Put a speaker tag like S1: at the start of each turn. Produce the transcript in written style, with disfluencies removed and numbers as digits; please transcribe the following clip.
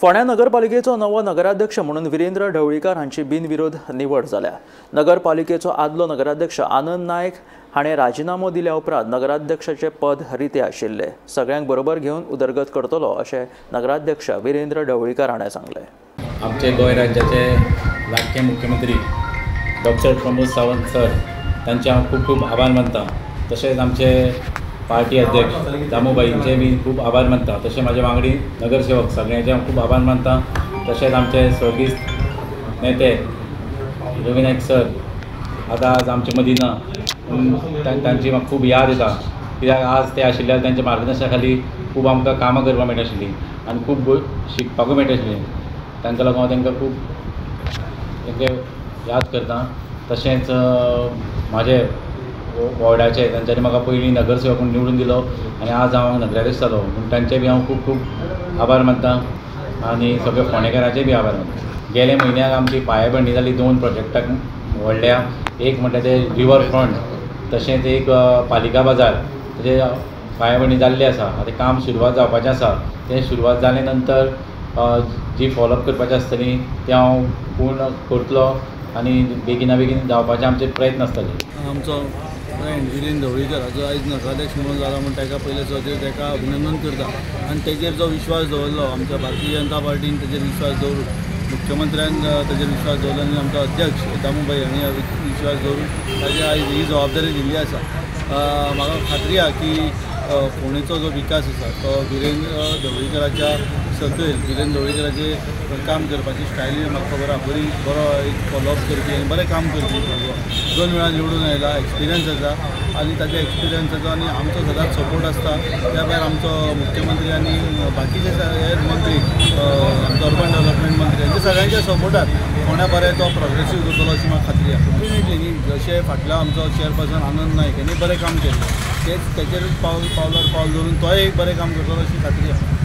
S1: फोंड्या नगरपालिकेचो नवो नगराध्यक्ष म्हणून विरेंद्र ढवळीकर हांची बिनविरोध निवड जाल्या। नगरपालिकेचो आदलो नगराध्यक्ष आनंद नायक हाणें राजिनामो दिल्या उपरांत नगराध्यक्षाचे पद रिते आशिल्ले। सगळ्यांक बरोबर घेवन उदरगत करतलो अशें नगराध्यक्ष विरेंद्र ढवळीकर हाणें सांगलें।
S2: आमचे गोंय राज्याचे लाडके मुख्यमंत्री डॉक्टर प्रमोद सावंत सर तांचे हांव खूब खूब आभार मानता। तशेंच आमचे पार्टी अध्यक्ष दामूबाईंचे बी खूब आभार मानता। तशें म्हाजे वांगडी नगरसेवक सगळ्यांचे हांव खूब आभार मानता। तशेंच आमचे सर्गीस्त नेते रवी नायक सर आतां आज आमचे मदीं ना, तांची म्हाका खूब याद येता, कित्याक आज ते आशिल्ल्यार तांच्या मार्गदर्शना खाली खूब आमकां कामां करपाक मेळटाशिल्लीं आनी खूब शिकपाकूय मेळटाशिल्लें। तांकां लागून हांव तांकां खूब तांकां याद करता। तशेंच म्हाजे वॉर्डाचे तांच्यांनी म्हाका पयलीं नगरसेवक म्हणून निवडून दिलो आनी आज हांव नगराध्यक्ष जालो, पूण तांचे बी हांव खूब खूब आभार मानता आनी सगळे फोंडेकारांचे बी आभार मानता। गेले म्हयन्याक आमची पायाभरणी जाली 2 प्रोजेक्टाक व्हडल्या, एक म्हणटा ते रिवर फ्रंट, तशेंच एक पालिका बाजार, तेजे पायाभरणी जाल्ली आसा। आतां काम सुरवात जावपाचें आसा। तें सुरवात जाले नंतर जी फॉलोअप करपाची आसतली ती हांव पूर्ण करतलो आनी बेगिना बेगीन जावपाचे आमचे प्रयत्न आसतले।
S3: आमचो फ्रेंड विरेंद्र ढवळीकर आयज नगराध्यक्ष म्हणून जाला म्हूण ताका पयले ताका अभिनंदन करता आनी तेजेर जो विश्वास दवरलो आमच्या भारतीय जनता पार्टीन तेजेर विश्वास दवरून, मुख्यमंत्र्यान तेजेर विश्वास दवरलो आनी आमचो अध्यक्ष दामूबाई हांणी विश्वास दवरून ताजेर आयज ही जबाबदारी दिल्ली आसा। म्हाका खात्री आसा की फोंडेचो जो विकास आसा तो विरेंद्र ढवळीकराच्या सकयल विरेंद्र ढवळीकराचे काम करपाची स्टायली म्हाका खबर आसा। बरो एक फॉलोअप करपी आनी बरें काम करपी, 2 वेळा निवडून आयला, एक्सपिरियन्स आसा आनी ताच्या एक्सपिरियन्साचो आनी आमचो सदांच सपोर्ट आसता। त्या भायर आमचो मुख्यमंत्री आनी बाकीचे हेर मंत्री, आमचो अर्बन डेव्हलपमेंट मंत्री, हांच्या सगळ्यांच्या सपोर्टान फोंड्या बरें तो प्रोग्रेसीव करतलो अशी म्हाका खात्री आसा। डेफिनेटली न्ही, जशें फाटलो आमचो चेअरपर्सन आनंद नायक हांणी बरें काम केलें, तेच तेचेरूच पावलार पावल दवरून तोय एक बरें काम करतलो अशी खात्री आसा।